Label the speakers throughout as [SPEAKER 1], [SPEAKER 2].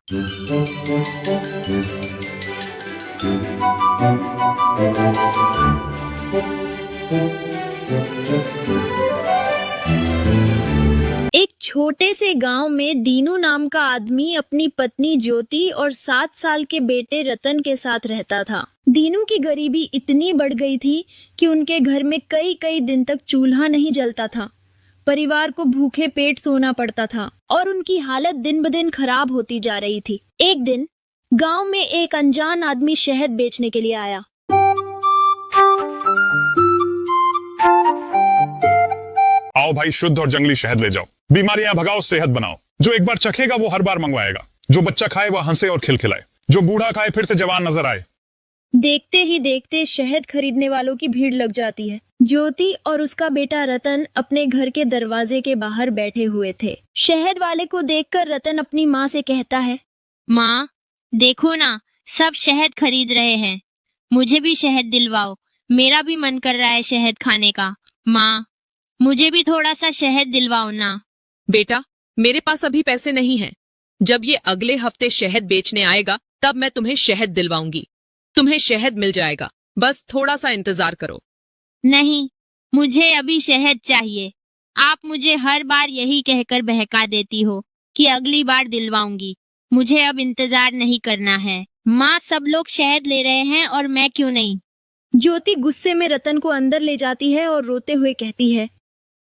[SPEAKER 1] एक छोटे से गांव में दीनू नाम का आदमी अपनी पत्नी ज्योति और 7 साल के बेटे रतन के साथ रहता था। दीनू की गरीबी इतनी बढ़ गई थी कि उनके घर में कई कई दिन तक चूल्हा नहीं जलता था। परिवार को भूखे पेट सोना पड़ता था और उनकी हालत दिन ब दिन खराब होती जा रही थी। एक दिन गांव में एक अनजान आदमी शहद बेचने के लिए आया।
[SPEAKER 2] आओ भाई, शुद्ध और जंगली शहद ले जाओ। बीमारियां भगाओ, सेहत बनाओ। जो एक बार चखेगा वो हर बार मंगवाएगा। जो बच्चा खाए वह हंसे और खिलखिलाए। जो बूढ़ा खाए फिर से जवान नजर आए।
[SPEAKER 1] देखते ही देखते शहद खरीदने वालों की भीड़ लग जाती है। ज्योति और उसका बेटा रतन अपने घर के दरवाजे के बाहर बैठे हुए थे। शहद वाले को देखकर रतन अपनी माँ से कहता है,
[SPEAKER 3] माँ, देखो ना, सब शहद खरीद रहे हैं। मुझे भी शहद दिलवाओ, मेरा भी मन कर रहा है शहद खाने का। माँ, मुझे भी थोड़ा सा शहद दिलवाओ ना।
[SPEAKER 4] बेटा, मेरे पास अभी पैसे नहीं हैं। जब ये अगले हफ्ते शहद बेचने आएगा तब मैं तुम्हें शहद दिलवाऊंगी। तुम्हें शहद मिल जाएगा, बस थोड़ा सा इंतजार करो।
[SPEAKER 3] नहीं, मुझे अभी शहद चाहिए। आप मुझे हर बार यही कहकर बहका देती हो कि अगली बार दिलवाऊंगी। मुझे अब इंतजार नहीं करना है। माँ, सब लोग शहद ले रहे हैं और मैं क्यों नहीं?
[SPEAKER 1] ज्योति गुस्से में रतन को अंदर ले जाती है और रोते हुए कहती है,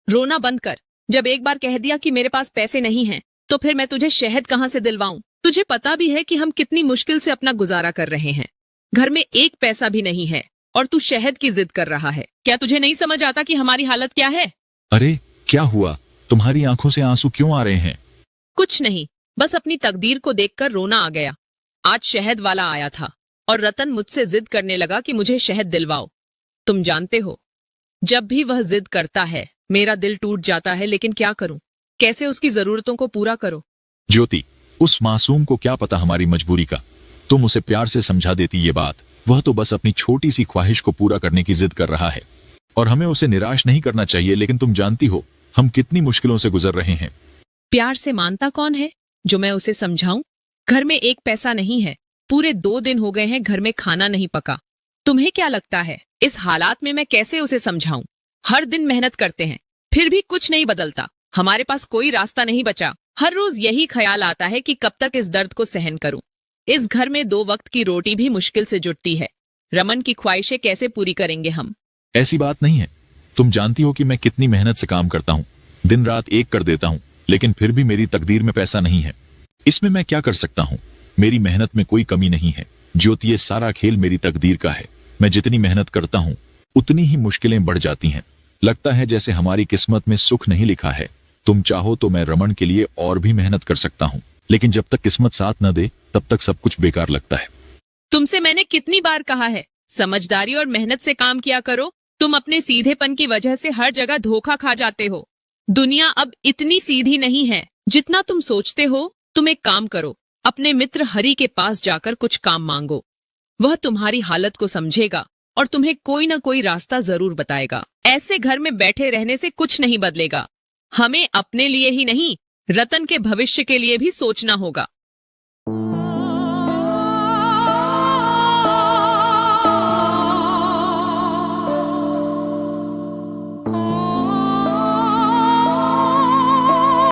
[SPEAKER 4] रोना बंद कर। जब एक बार कह दिया कि मेरे पास पैसे नहीं हैं, तो फिर मैं तुझे शहद कहाँ से दिलवाऊं? तुझे पता भी है कि हम कितनी मुश्किल से अपना गुजारा कर रहे हैं। घर में एक पैसा भी नहीं है और तू शहद की जिद कर रहा है। क्या तुझे नहीं समझ आता कि हमारी हालत क्या है?
[SPEAKER 5] अरे क्या हुआ? तुम्हारी आंखों से आंसू क्यों आ रहे हैं?
[SPEAKER 4] कुछ नहीं, बस अपनी तकदीर को देखकर रोना आ गया। आज शहद वाला आया था और रतन मुझसे जिद करने लगा कि मुझे शहद दिलवाओ। तुम जानते हो, जब भी वह जिद करता है मेरा दिल टूट जाता है, लेकिन क्या करूं? कैसे उसकी जरूरतों को पूरा करो?
[SPEAKER 5] ज्योति, उस मासूम को क्या पता हमारी मजबूरी का। तुम उसे प्यार से समझा देती ये बात। वह तो बस अपनी छोटी सी ख्वाहिश को पूरा करने की जिद कर रहा है और हमें उसे निराश नहीं करना चाहिए। लेकिन तुम जानती हो हम कितनी मुश्किलों से गुजर रहे हैं।
[SPEAKER 4] प्यार से मानता कौन है जो मैं उसे समझाऊं? घर में एक पैसा नहीं है। पूरे 2 दिन हो गए हैं, घर में खाना नहीं पका। तुम्हें क्या लगता है इस हालात में मैं कैसे उसे समझाऊं? हर दिन मेहनत करते हैं, फिर भी कुछ नहीं बदलता। हमारे पास कोई रास्ता नहीं बचा। हर रोज यही ख्याल आता है कि कब तक इस दर्द को सहन करूं। इस घर में 2 वक्त की रोटी भी मुश्किल से जुटती है। रमन की ख्वाहिशें कैसे पूरी करेंगे हम?
[SPEAKER 5] ऐसी बात नहीं है। तुम जानती हो कि मैं कितनी मेहनत से काम करता हूँ, दिन रात एक कर देता हूँ, लेकिन फिर भी मेरी तकदीर में पैसा नहीं है। इसमें मैं क्या कर सकता हूँ? मेरी मेहनत में कोई कमी नहीं है। ज्योति, ये सारा खेल मेरी तकदीर का है। मैं जितनी मेहनत करता हूँ उतनी ही मुश्किलें बढ़ जाती हैं। लगता है जैसे हमारी किस्मत में सुख नहीं लिखा है। तुम चाहो तो मैं रमन के लिए और भी मेहनत कर सकता हूँ, लेकिन जब तक किस्मत साथ न दे तब तक सब कुछ बेकार लगता है।
[SPEAKER 4] तुमसे मैंने कितनी बार कहा है, समझदारी और मेहनत से काम किया करो। तुम अपने सीधेपन की वजह से हर जगह धोखा खा जाते हो। दुनिया अब इतनी सीधी नहीं है जितना तुम सोचते हो। तुम एक काम करो, अपने मित्र हरि के पास जाकर कुछ काम मांगो। वह तुम्हारी हालत को समझेगा और तुम्हें कोई ना कोई रास्ता जरूर बताएगा। ऐसे घर में बैठे रहने से कुछ नहीं बदलेगा। हमें अपने लिए ही नहीं, रतन के भविष्य के लिए भी सोचना होगा।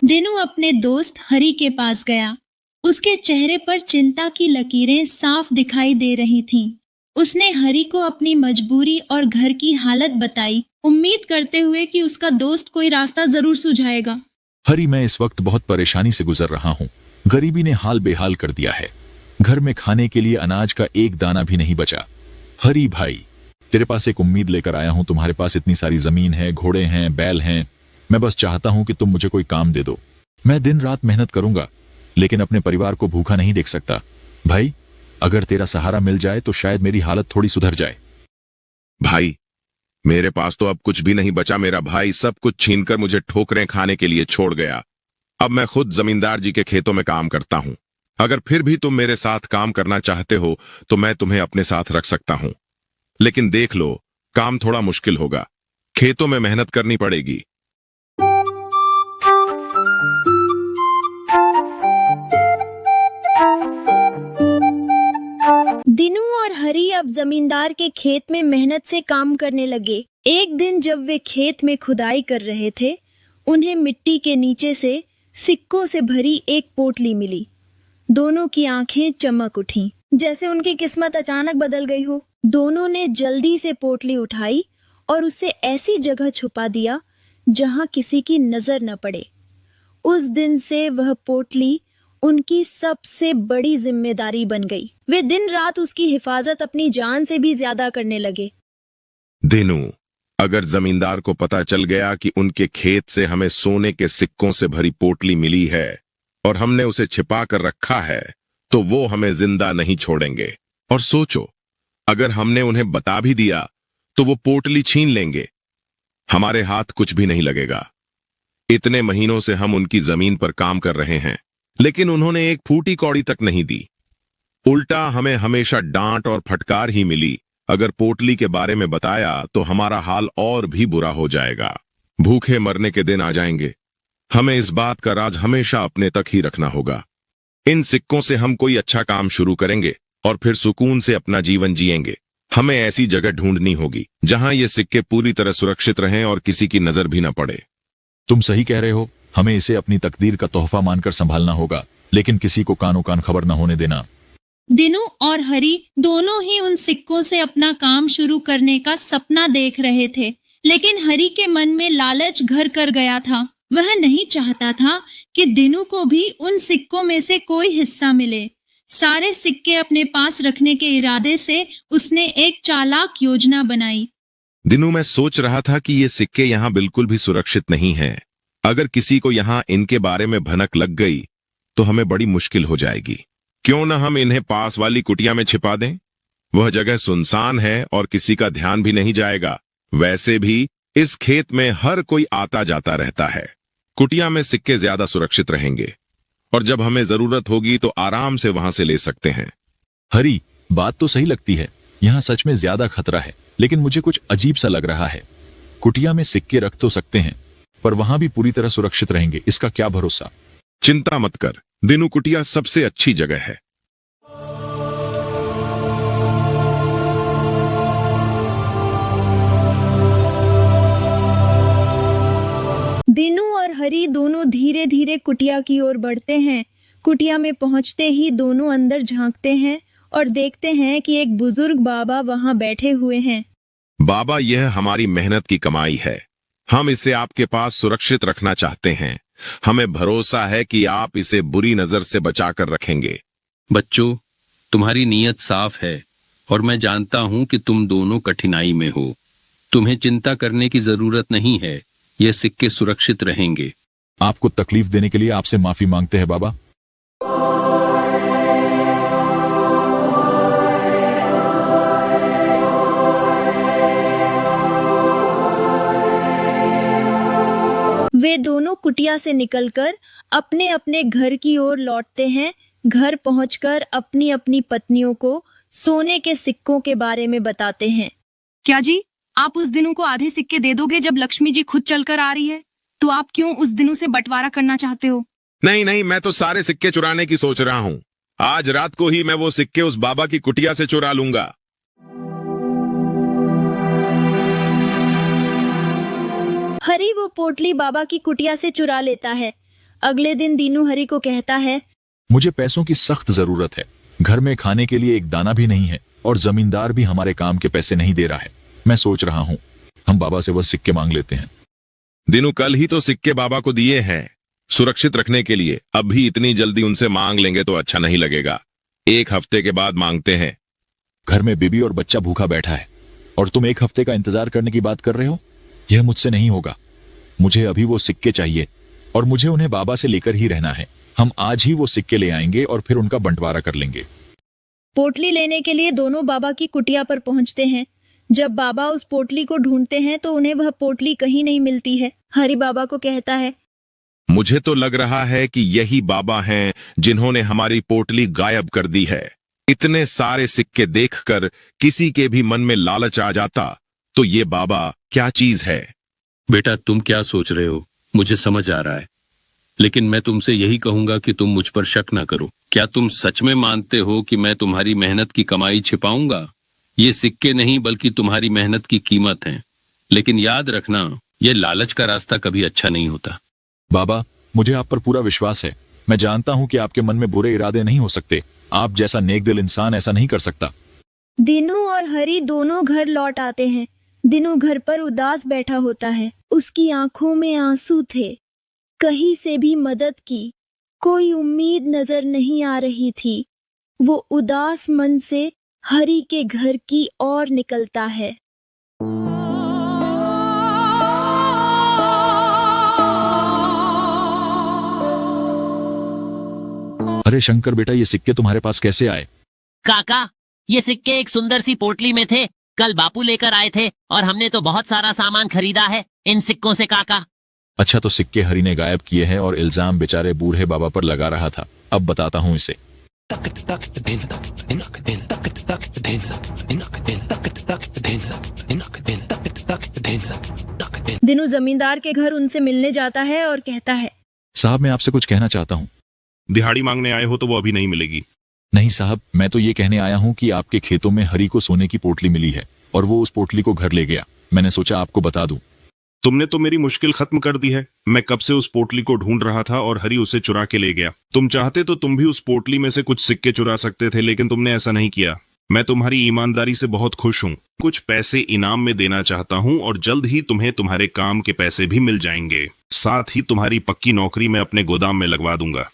[SPEAKER 1] दिनू अपने दोस्त हरि के पास गया। उसके चेहरे पर चिंता की लकीरें साफ दिखाई दे रही थीं। उसने हरि को अपनी मजबूरी और घर की हालत बताई, उम्मीद करते हुए कि उसका दोस्त कोई रास्ता जरूर सुझाएगा।
[SPEAKER 5] हरि, मैं इस वक्त बहुत परेशानी से गुजर रहा हूँ। गरीबी ने हाल बेहाल कर दिया है। घर में खाने के लिए अनाज का एक दाना भी नहीं बचा। हरि भाई, तेरे पास एक उम्मीद लेकर आया हूँ। तुम्हारे पास इतनी सारी जमीन है, घोड़े हैं, बैल हैं। मैं बस चाहता हूँ कि तुम मुझे कोई काम दे दो। मैं दिन रात मेहनत करूंगा, लेकिन अपने परिवार को भूखा नहीं देख सकता। भाई, अगर तेरा सहारा मिल जाए तो शायद मेरी हालत थोड़ी सुधर जाए।
[SPEAKER 6] भाई, मेरे पास तो अब कुछ भी नहीं बचा। मेरा भाई सब कुछ छीनकर मुझे ठोकरें खाने के लिए छोड़ गया। अब मैं खुद जमींदार जी के खेतों में काम करता हूँ। अगर फिर भी तुम मेरे साथ काम करना चाहते हो तो मैं तुम्हें अपने साथ रख सकता हूँ, लेकिन देख लो, काम थोड़ा मुश्किल होगा। खेतों में मेहनत करनी पड़ेगी।
[SPEAKER 1] और हरी अब जमींदार के खेत में मेहनत से काम करने लगे। एक दिन जब वे खेत में खुदाई कर रहे थे, उन्हें मिट्टी के नीचे से सिक्कों से भरी एक पोटली मिली। दोनों की आंखें चमक उठीं, जैसे उनकी किस्मत अचानक बदल गई हो। दोनों ने जल्दी से पोटली उठाई और उसे ऐसी जगह छुपा दिया जहां किसी की नजर न पड़े। उस दिन से वह पोटली उनकी सबसे बड़ी जिम्मेदारी बन गई। वे दिन रात उसकी हिफाजत अपनी जान से भी ज्यादा करने लगे।
[SPEAKER 6] दिनू, अगर जमींदार को पता चल गया कि उनके खेत से हमें सोने के सिक्कों से भरी पोटली मिली है और हमने उसे छिपा कर रखा है, तो वो हमें जिंदा नहीं छोड़ेंगे। और सोचो, अगर हमने उन्हें बता भी दिया तो वो पोटली छीन लेंगे। हमारे हाथ कुछ भी नहीं लगेगा। इतने महीनों से हम उनकी जमीन पर काम कर रहे हैं, लेकिन उन्होंने एक फूटी कौड़ी तक नहीं दी। उल्टा हमें हमेशा डांट और फटकार ही मिली। अगर पोटली के बारे में बताया तो हमारा हाल और भी बुरा हो जाएगा। भूखे मरने के दिन आ जाएंगे। हमें इस बात का राज हमेशा अपने तक ही रखना होगा। इन सिक्कों से हम कोई अच्छा काम शुरू करेंगे और फिर सुकून से अपना जीवन जिएंगे। हमें ऐसी जगह ढूंढनी होगी जहां ये सिक्के पूरी तरह सुरक्षित रहें और किसी की नजर भी न पड़े।
[SPEAKER 5] तुम सही कह रहे हो। हमें इसे अपनी तकदीर का तोहफा मानकर संभालना होगा, लेकिन किसी को कानो कान खबर न होने देना।
[SPEAKER 3] दिनू और हरी दोनों ही उन सिक्कों से अपना काम शुरू करने का सपना देख रहे थे, लेकिन हरी के मन में लालच घर कर गया था। वह नहीं चाहता था कि दिनू को भी उन सिक्कों में से कोई हिस्सा मिले। सारे सिक्के अपने पास रखने के इरादे से उसने एक चालाक योजना बनाई।
[SPEAKER 6] दिनू, मैं सोच रहा था कि ये सिक्के यहाँ बिल्कुल भी सुरक्षित नहीं हैं। अगर किसी को यहाँ इनके बारे में भनक लग गई तो हमें बड़ी मुश्किल हो जाएगी। क्यों न हम इन्हें पास वाली कुटिया में छिपा दें? वह जगह सुनसान है और किसी का ध्यान भी नहीं जाएगा। वैसे भी इस खेत में हर कोई आता जाता रहता है। कुटिया में सिक्के ज्यादा सुरक्षित रहेंगे और जब हमें जरूरत होगी तो आराम से वहां से ले सकते हैं।
[SPEAKER 5] हरी, बात तो सही लगती है। यहाँ सच में ज्यादा खतरा है, लेकिन मुझे कुछ अजीब सा लग रहा है। कुटिया में सिक्के रख तो सकते हैं, पर वहां भी पूरी तरह सुरक्षित रहेंगे, इसका क्या भरोसा।
[SPEAKER 6] चिंता मत कर दिनू, कुटिया सबसे अच्छी जगह है।
[SPEAKER 1] दिनू और हरी दोनों धीरे धीरे कुटिया की ओर बढ़ते हैं। कुटिया में पहुंचते ही दोनों अंदर झांकते हैं और देखते हैं कि एक बुजुर्ग बाबा वहां बैठे हुए हैं।
[SPEAKER 6] बाबा, यह हमारी मेहनत की कमाई है। हम इसे आपके पास सुरक्षित रखना चाहते हैं। हमें भरोसा है कि आप इसे बुरी नजर से बचाकर रखेंगे।
[SPEAKER 7] बच्चों, तुम्हारी नीयत साफ है और मैं जानता हूं कि तुम दोनों कठिनाई में हो। तुम्हें चिंता करने की जरूरत नहीं है। ये सिक्के सुरक्षित रहेंगे।
[SPEAKER 5] आपको तकलीफ देने के लिए आपसे माफी मांगते हैं बाबा।
[SPEAKER 1] वे दोनों कुटिया से निकलकर अपने अपने घर की ओर लौटते हैं। घर पहुंचकर अपनी अपनी पत्नियों को सोने के सिक्कों के बारे में बताते हैं।
[SPEAKER 8] क्या जी, आप उस दिनों को आधे सिक्के दे दोगे जब लक्ष्मी जी खुद चलकर आ रही है? तो आप क्यों उस दिनों से बंटवारा करना चाहते हो?
[SPEAKER 6] नहीं नहीं, मैं तो सारे सिक्के चुराने की सोच रहा हूँ। आज रात को ही मैं वो सिक्के उस बाबा की कुटिया से चुरा लूंगा।
[SPEAKER 1] हरी वो पोटली बाबा की कुटिया से चुरा लेता है। अगले दिन दीनू हरी को कहता है,
[SPEAKER 5] मुझे पैसों की सख्त जरूरत है। घर में खाने के लिए एक दाना भी नहीं है और जमींदार भी हमारे काम के पैसे नहीं दे रहा है। मैं सोच रहा हूँ हम बाबा से वह सिक्के मांग लेते हैं।
[SPEAKER 6] दिनू, कल ही तो सिक्के बाबा को दिए हैं सुरक्षित रखने के लिए। अब भी इतनी जल्दी उनसे मांग लेंगे तो अच्छा नहीं लगेगा। 1 हफ्ते के बाद मांगते हैं।
[SPEAKER 5] घर में बीबी और बच्चा भूखा बैठा है और तुम 1 हफ्ते का इंतजार करने की बात कर रहे हो? यह मुझसे नहीं होगा। मुझे अभी वो सिक्के चाहिए और मुझे उन्हें बाबा से लेकर ही रहना है। हम आज ही वो सिक्के ले आएंगे और फिर उनका बंटवारा कर लेंगे।
[SPEAKER 1] पोटली लेने के लिए दोनों बाबा की कुटिया पर पहुंचते हैं। जब बाबा उस पोटली को ढूंढते हैं तो उन्हें वह पोटली कहीं नहीं मिलती है। हरी बाबा को कहता है,
[SPEAKER 6] मुझे तो लग रहा है कि यही बाबा हैं जिन्होंने हमारी पोटली गायब कर दी है। इतने सारे सिक्के देखकर किसी के भी मन में लालच आ जाता तो ये बाबा क्या चीज है?
[SPEAKER 7] बेटा, तुम क्या सोच रहे हो? मुझे समझ आ रहा है। लेकिन मैं तुमसे यही कहूंगा कि तुम मुझ पर शक न करो। क्या तुम सच में मानते हो कि मैं तुम्हारी मेहनत की कमाई छिपाऊंगा? ये सिक्के नहीं बल्कि तुम्हारी मेहनत की कीमत है। लेकिन याद रखना, ये लालच का रास्ता कभी अच्छा नहीं होता।
[SPEAKER 5] बाबा, मुझे आप पर पूरा विश्वास है। मैं जानता हूँ कि आपके मन में बुरे इरादे नहीं हो सकते। आप जैसा नेक दिल इंसान ऐसा नहीं कर सकता।
[SPEAKER 1] दिनू और हरी दोनों घर लौट आते हैं। दिनू घर पर उदास बैठा होता है। उसकी आंखों में आंसू थे। कहीं से भी मदद की कोई उम्मीद नजर नहीं आ रही थी। वो उदास मन से हरी के घर की ओर निकलता है।
[SPEAKER 5] अरे शंकर बेटा, ये सिक्के तुम्हारे पास कैसे आए?
[SPEAKER 9] काका, ये सिक्के एक सुंदर सी पोटली में थे। कल बापू लेकर आए थे और हमने तो बहुत सारा सामान खरीदा है इन सिक्कों से काका।
[SPEAKER 5] अच्छा, तो सिक्के हरी ने गायब किए हैं और इल्जाम बेचारे बूढ़े बाबा पर लगा रहा था। अब बताता हूँ इसे।
[SPEAKER 1] दिनू जमींदार के घर उनसे मिलने जाता है और कहता है,
[SPEAKER 5] साहब, मैं आपसे कुछ कहना चाहता हूँ।
[SPEAKER 2] दिहाड़ी मांगने आए हो तो वो अभी नहीं मिलेगी।
[SPEAKER 5] नहीं साहब, मैं तो ये कहने आया हूँ कि आपके खेतों में हरी को सोने की पोटली मिली है और वो उस पोटली को घर ले गया। मैंने सोचा आपको बता दूं।
[SPEAKER 2] तुमने तो मेरी मुश्किल खत्म कर दी है। मैं कब से उस पोटली को ढूंढ रहा था और हरी उसे चुरा के ले गया। तुम चाहते तो तुम भी उस पोटली में से कुछ सिक्के चुरा सकते थे, लेकिन तुमने ऐसा नहीं किया। मैं तुम्हारी ईमानदारी से बहुत खुश हूँ। कुछ पैसे इनाम में देना चाहता हूँ और जल्द ही तुम्हें तुम्हारे काम के पैसे भी मिल जाएंगे। साथ ही तुम्हारी पक्की नौकरी मैं अपने गोदाम में लगवा दूंगा।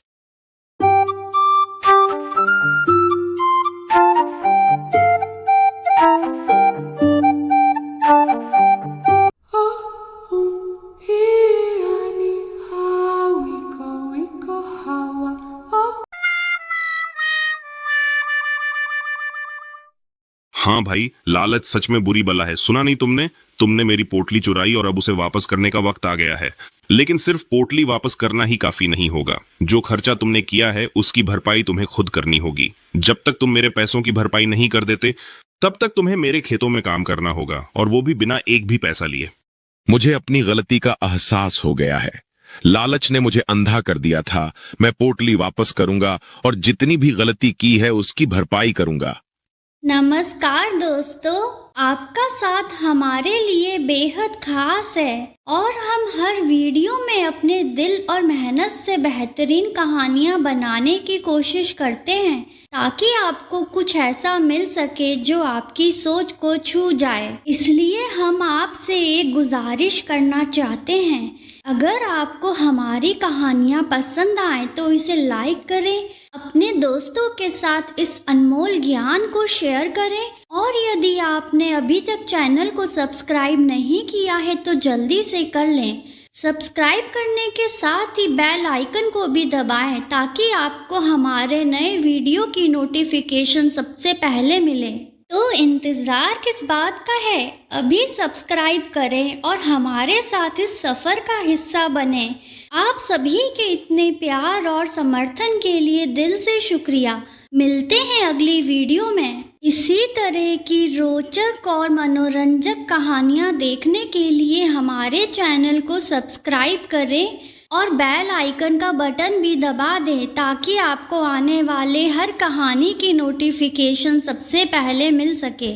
[SPEAKER 2] हाँ भाई, लालच सच में बुरी बला है। सुना नहीं तुमने मेरी पोटली चुराई और अब उसे वापस करने का वक्त आ गया है। लेकिन सिर्फ पोटली वापस करना ही काफी नहीं होगा। जो खर्चा तुमने किया है उसकी भरपाई तुम्हें खुद करनी होगी। जब तक तुम मेरे पैसों की भरपाई नहीं कर देते तब तक तुम्हें मेरे खेतों में काम करना होगा, और वो भी बिना एक भी पैसा लिए।
[SPEAKER 6] मुझे अपनी गलती का एहसास हो गया है। लालच ने मुझे अंधा कर दिया था। मैं पोटली वापस करूंगा और जितनी भी गलती की है उसकी भरपाई करूंगा।
[SPEAKER 10] नमस्कार दोस्तों, आपका साथ हमारे लिए बेहद खास है और हम हर वीडियो में अपने दिल और मेहनत से बेहतरीन कहानियाँ बनाने की कोशिश करते हैं ताकि आपको कुछ ऐसा मिल सके जो आपकी सोच को छू जाए। इसलिए हम आपसे एक गुजारिश करना चाहते हैं, अगर आपको हमारी कहानियाँ पसंद आए तो इसे लाइक करें, अपने दोस्तों के साथ इस अनमोल ज्ञान को शेयर करें, और यदि आपने अभी तक चैनल को सब्सक्राइब नहीं किया है तो जल्दी से कर लें। सब्सक्राइब करने के साथ ही बेल आइकन को भी दबाएं ताकि आपको हमारे नए वीडियो की नोटिफिकेशन सबसे पहले मिले। तो इंतज़ार किस बात का है, अभी सब्सक्राइब करें और हमारे साथ इस सफ़र का हिस्सा बने। आप सभी के इतने प्यार और समर्थन के लिए दिल से शुक्रिया। मिलते हैं अगली वीडियो में। इसी तरह की रोचक और मनोरंजक कहानियाँ देखने के लिए हमारे चैनल को सब्सक्राइब करें और बेल आइकन का बटन भी दबा दें ताकि आपको आने वाले हर कहानी की नोटिफिकेशन सबसे पहले मिल सके।